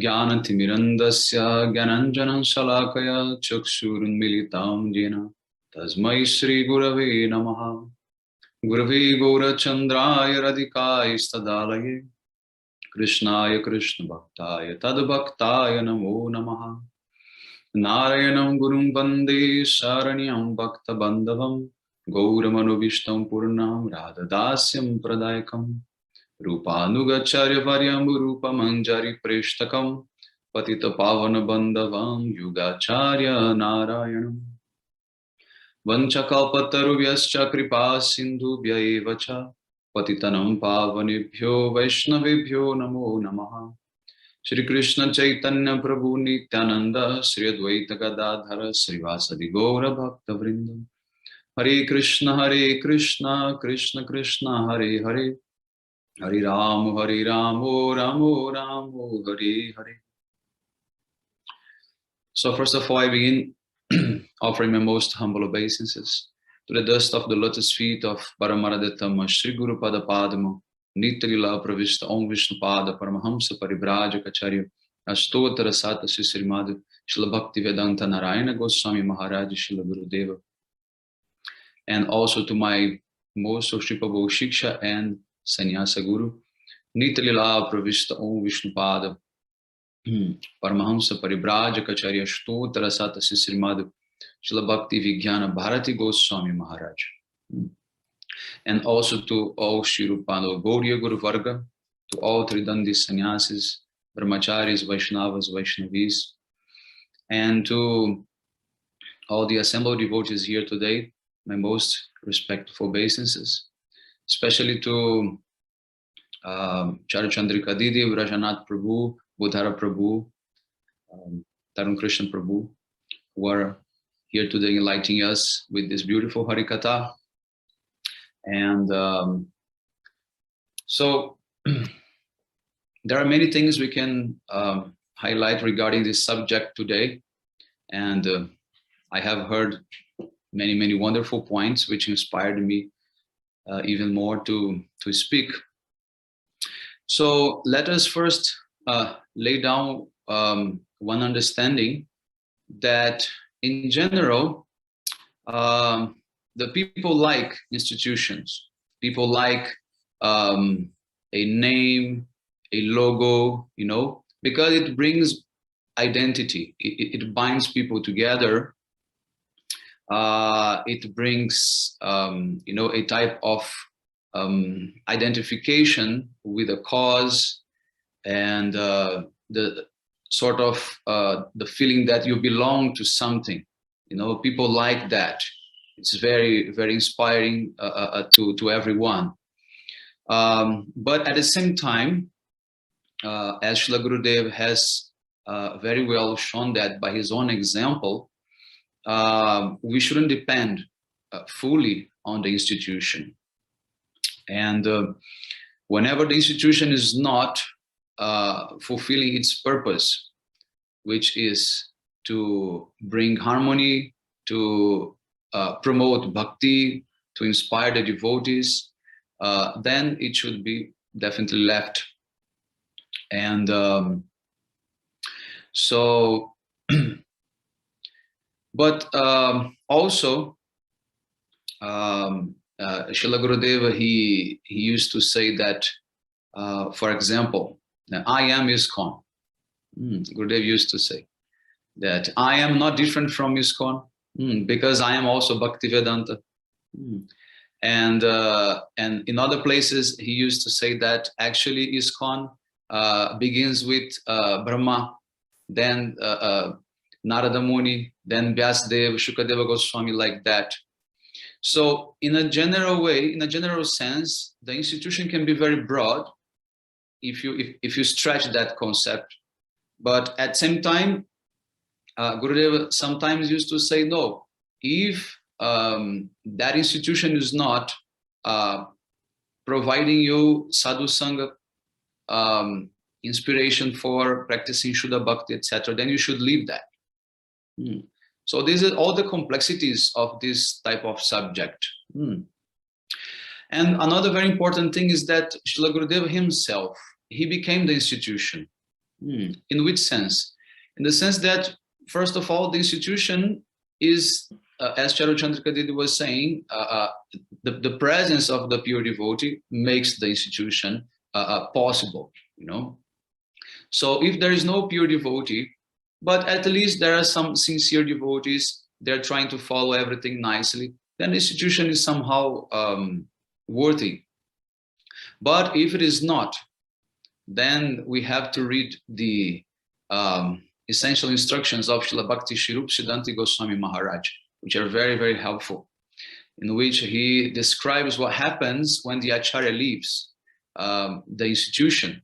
Ajnanatimirandasya Gyananjanan Shalakaya Chakshurunmilitam Jena Tasmai Shri Gurave Namaha Gurave Gaurachandraya Radhikaya Stadalaye Krishnaya Krishna Bhaktaya Tadbhaktaya Namo Namaha Narayanam Gurum Bande Saranyam Bhakta Bandhavam Gauramanu Vishtam Purnam Radhadasyam Pradayakam Rupanugacharya Varyam Rupa Manjari Preshtakam Patita Pavana Bandhavam Yugacharya Narayanam Vanchakalpatarubhyascha Kripa Sindhubhya Evacha Patitanam Pavanebhyo Vaishnavebhyo Namo Namaha Shri Krishna Chaitanya Prabhu Nityananda Shri Advaita Gadadhara Srivasadi Gaura Bhakta Vrindam Hare Krishna Krishna Krishna Hare Hare Hare Ramo Ramo Ramo Hare Hare. So first of all, I begin offering my most humble obeisances to the dust of the lotus feet of Paramaraditama Shri Guru Pada Padma Nitrila Pravishta Om Vishnu Pada Paramahamsa Paribrajacacharya Ashtotara Sata Srimad Srila Bhakti Vedanta Narayana Goswami Maharaj Srila Gurudeva, and also to my most worshipable Shiksha and Sannyasa Guru Nitrila Pravishta Om Vishnu Pada Paramahamsa Paribrajacacharya Ashtotara Sata Srimad Srila Bhakti Vijnana Bharati Goswami Maharaj, and also to all Shri Rupano Gauriya Guru Varga, to all Tridandi Sannyasis, Brahmacharis, Vaishnavas, Vaishnavis, and to all the assembled devotees here today, my most respectful obeisances, especially to Charachandrika Didi, Vrajanath Prabhu, Budhara Prabhu, Tarun Krishna Prabhu, who are here today enlightening us with this beautiful Harikatha. And so there are many things we can highlight regarding this subject today. And I have heard many wonderful points which inspired me even more to speak. So let us first lay down one understanding that in general, the people like institutions, people like a name, a logo, you know, because it brings identity, it binds people together. It brings, you know, a type of identification with a cause, and the sort of the feeling that you belong to something. You know, people like that. It's very inspiring to everyone. But at the same time, as Srila Gurudeva has very well shown that by his own example, we shouldn't depend fully on the institution. And whenever the institution is not fulfilling its purpose, which is to bring harmony, to promote bhakti, to inspire the devotees, then it should be definitely left. And so, but also, Srila Gurudeva, he used to say that, for example, I am ISKCON. Gurudeva used to say that I am not different from ISKCON because I am also Bhaktivedanta. And in other places, he used to say that actually ISKCON begins with Brahma, then Narada Muni, then Vyasadeva, Shukadeva Goswami, like that. So in a general way, in a general sense, the institution can be very broad if you stretch that concept. But at the same time, Gurudeva sometimes used to say, no, if that institution is not providing you sadhu sangha, inspiration for practicing Shuddha Bhakti, etc., then you should leave that. So these are all the complexities of this type of subject. And another very important thing is that Srila Gurudeva himself, he became the institution. In which sense? In the sense that, first of all, the institution is, as Charu Chandrakadidi was saying, the presence of the pure devotee makes the institution possible, you know. So if there is no pure devotee, but at least there are some sincere devotees, they're trying to follow everything nicely, then the institution is somehow worthy. But if it is not, then we have to read the essential instructions of Srila Bhakti Shirup Siddhanti Goswami Maharaj, which are very, very helpful, in which he describes what happens when the Acharya leaves the institution.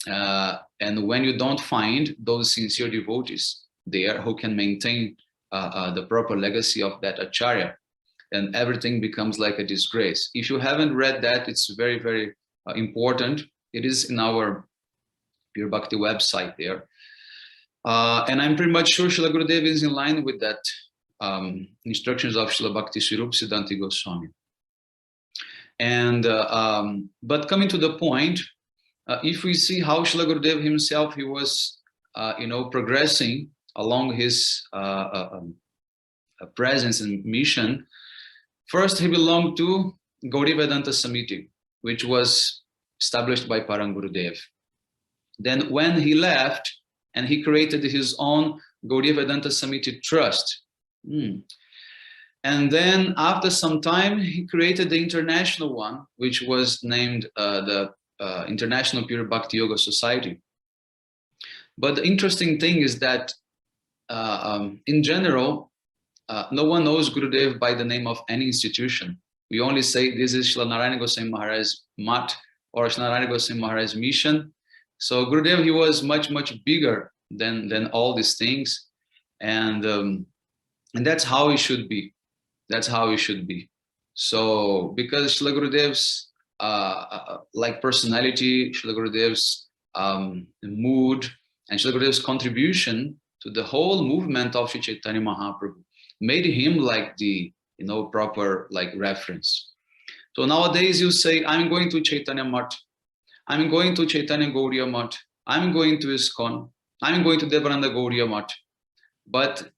And when you don't find those sincere devotees there who can maintain the proper legacy of that Acharya, and everything becomes like a disgrace. If you haven't read that, it's very, very important. It is in our Pure Bhakti website there. And I'm pretty much sure Srila Gurudeva is in line with that instructions of Srila Bhakti Swarup Siddhanti Goswami. And but coming to the point, if we see how Srila Gurudeva himself, he was progressing along his presence and mission. First, he belonged to Gaudiya Vedanta Samiti, which was established by Parang Gurudev. Then when he left and he created his own Gaudiya Vedanta Samiti Trust. And then after some time, he created the international one, which was named the International Pure Bhakti Yoga Society. But the interesting thing is that in general, no one knows Gurudev by the name of any institution. We only say this is Srila Narayana Goswami Maharaj's Mat or Srila Narayana Goswami Maharaj's mission. So Gurudev, he was much, much bigger than all these things. And that's how it should be. That's how it should be. So because Srila Gurudev's like personality, Srila Gurudev's mood, and Srila Gurudev's contribution to the whole movement of Sri Chaitanya Mahaprabhu made him like the proper like reference. So nowadays you say, I'm going to Chaitanya Mat, I'm going to Chaitanya Gauriya Mat, I'm going to ISKCON, I'm going to Devananda Gauriya Mat. But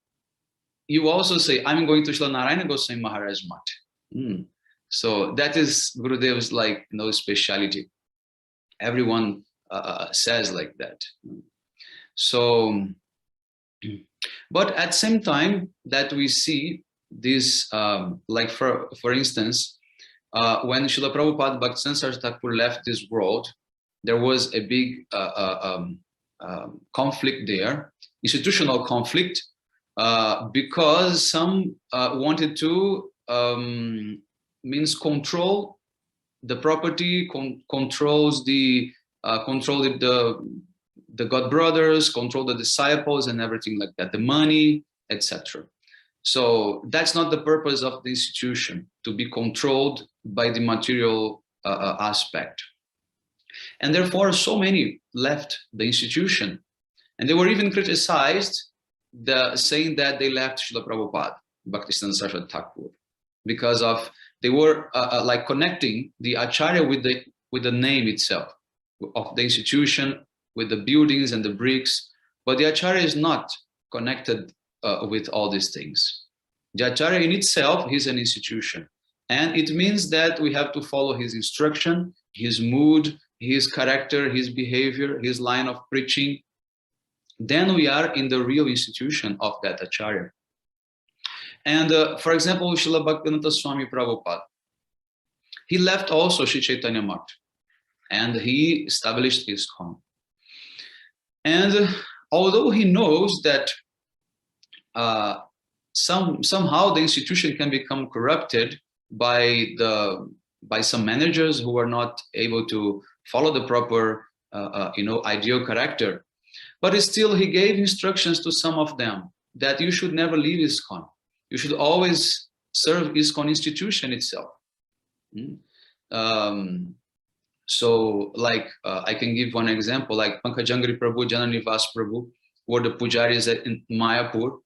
you also say, I'm going to Srila Narayana Goswami Maharaj Mat. So that is Gurudev's like speciality. Everyone says like that. So, but at the same time that we see this, like for instance, when Srila Prabhupada Bhaktivedanta Saraswati Thakur left this world, there was a big conflict there, institutional conflict, because some wanted to control the property, controls the God brothers, control the disciples and everything like that, the money, etc. So that's not the purpose of the institution, to be controlled by the material aspect. And therefore, so many left the institution. And they were even criticized, saying that they left Srila Prabhupada, Bhaktisiddhanta Saraswati Thakur, because of they were like connecting the Acharya with the name itself of the institution, with the buildings and the bricks. But the Acharya is not connected with all these things. The Acharya in itself is an institution. And it means that we have to follow his instruction, his mood, his character, his behavior, his line of preaching. Then we are in the real institution of that Acharya. And for example, Srila Bhaktivedanta Swami Prabhupada, he left also Sri Chaitanya Mat, and he established ISKCON. And although he knows that somehow the institution can become corrupted by some managers who are not able to follow the proper ideal character, but still he gave instructions to some of them that you should never leave ISKCON. You should always serve ISKCON institution itself. So like I can give one example, like Pankajangri Prabhu, Jananivas Prabhu, who are the pujaris in Mayapur.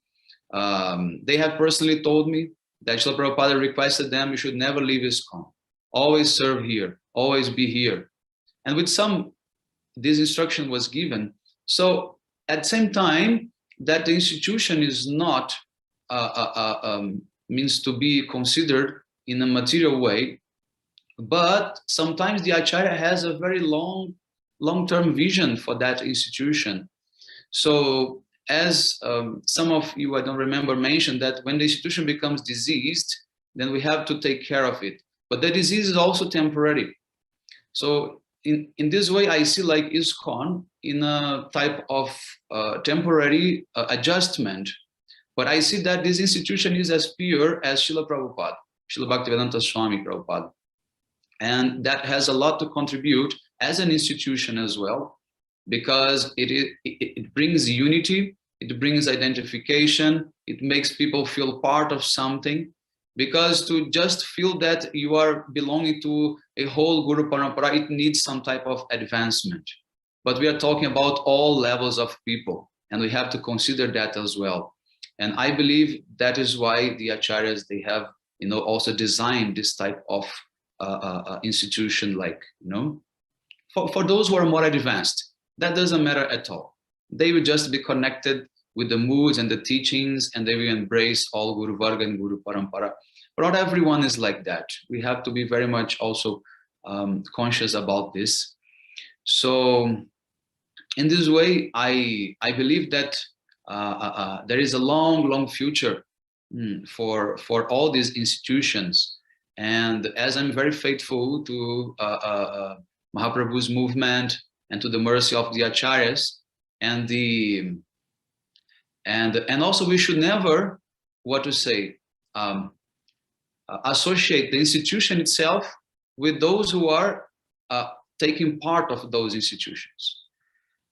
They have personally told me that Srila Prabhupada requested them, you should never leave ISKCON. Always serve here, always be here. And with some, this instruction was given. So at the same time, that the institution is not means to be considered in a material way, but sometimes the acharya has a very long-term vision for that institution. So as some of you, I don't remember, mentioned that when the institution becomes diseased, then we have to take care of it. But the disease is also temporary. So in this way, I see like ISKCON in a type of temporary adjustment. But I see that this institution is as pure as Srila Prabhupada, Srila Bhaktivedanta Swami Prabhupada. And that has a lot to contribute as an institution as well, because it brings unity, it brings identification, it makes people feel part of something. Because to just feel that you are belonging to a whole Guru Parampara, it needs some type of advancement. But we are talking about all levels of people, and we have to consider that as well. And I believe that is why the acharyas, they have, also designed this type of institution, like, for those who are more advanced, that doesn't matter at all. They will just be connected with the moods and the teachings, and they will embrace all Guru Varga and Guru Parampara. But not everyone is like that. We have to be very much also conscious about this. So in this way, I believe that there is a long future for all these institutions. And as I'm very faithful to Mahaprabhu's movement and to the mercy of the acharyas, and also we should never, associate the institution itself with those who are taking part of those institutions.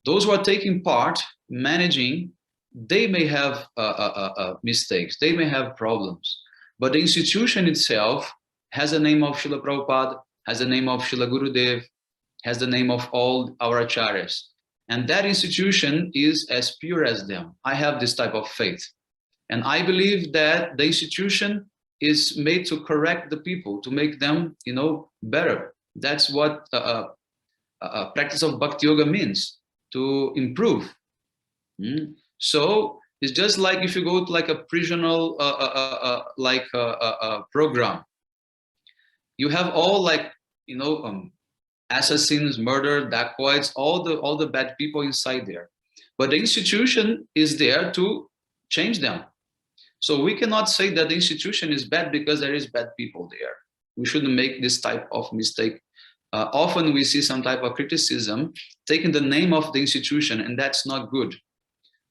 Those who are taking part, managing, they may have mistakes, they may have problems, but the institution itself has the name of Srila Prabhupada, has the name of Srila Gurudeva, has the name of all our acharyas. And that institution is as pure as them. I have this type of faith. And I believe that the institution is made to correct the people, to make them, better. That's what practice of Bhakti Yoga means, to improve. So it's just like if you go to like a prisional program, you have all assassins, murder, dacoits, all the bad people inside there. But the institution is there to change them. So we cannot say that the institution is bad because there is bad people there. We shouldn't make this type of mistake. Often we see some type of criticism taking the name of the institution, and that's not good.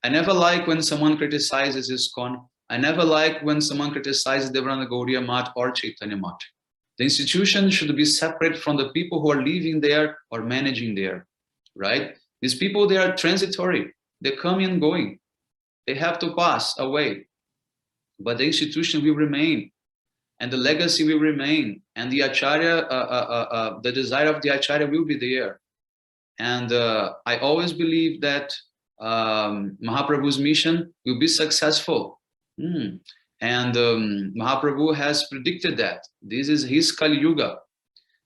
I never like when someone criticizes ISKCON. I never like when someone criticizes Devrana Gaudiya Math or Chaitanya Math. The institution should be separate from the people who are living there or managing there, right? These people, they are transitory. They come and going. They have to pass away. But the institution will remain, and the legacy will remain, and the acharya, the desire of the acharya will be there. And I always believe that Mahaprabhu's mission will be successful. And Mahaprabhu has predicted that this is his Kali Yuga.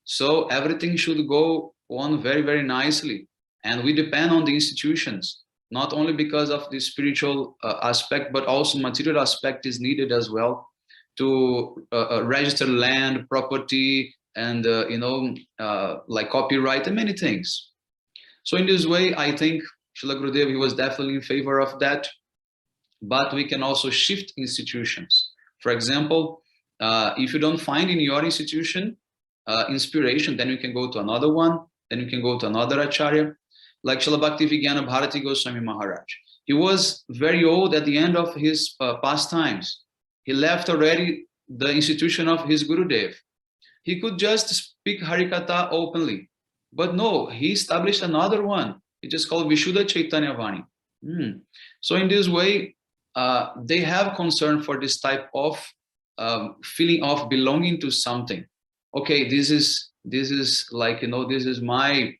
So everything should go on very, very nicely. And we depend on the institutions, not only because of the spiritual aspect, but also material aspect is needed as well to register land, property, and like copyright and many things. So in this way, I think Srila Gurudeva, he was definitely in favor of that. But we can also shift institutions. For example, if you don't find in your institution inspiration, then you can go to another one, then you can go to another acharya, like Srila Bhakti Vijnana Bharati Goswami Maharaj. He was very old at the end of his pastimes. He left already the institution of his Gurudev. He could just speak Harikatha openly, but no, he established another one. It is called Vishuddha Chaitanya Vani. So in this way, they have concern for this type of feeling of belonging to something. Okay, this is like, this is my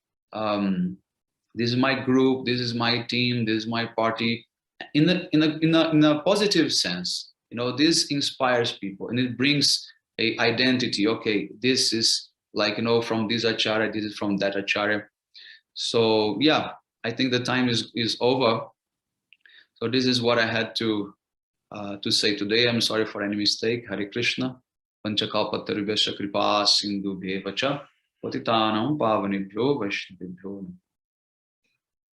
group, this is my team, this is my party. In a positive sense, this inspires people and it brings a identity. Okay, this is like, from this acharya, this is from that acharya. So yeah, I think the time is over. So this is what I had to say today. I'm sorry for any mistake. Hare Krishna. Panchakalpatarubhyasya kripa sindhu bhevacha patitanam pavanebhyo vaishnavibhyo.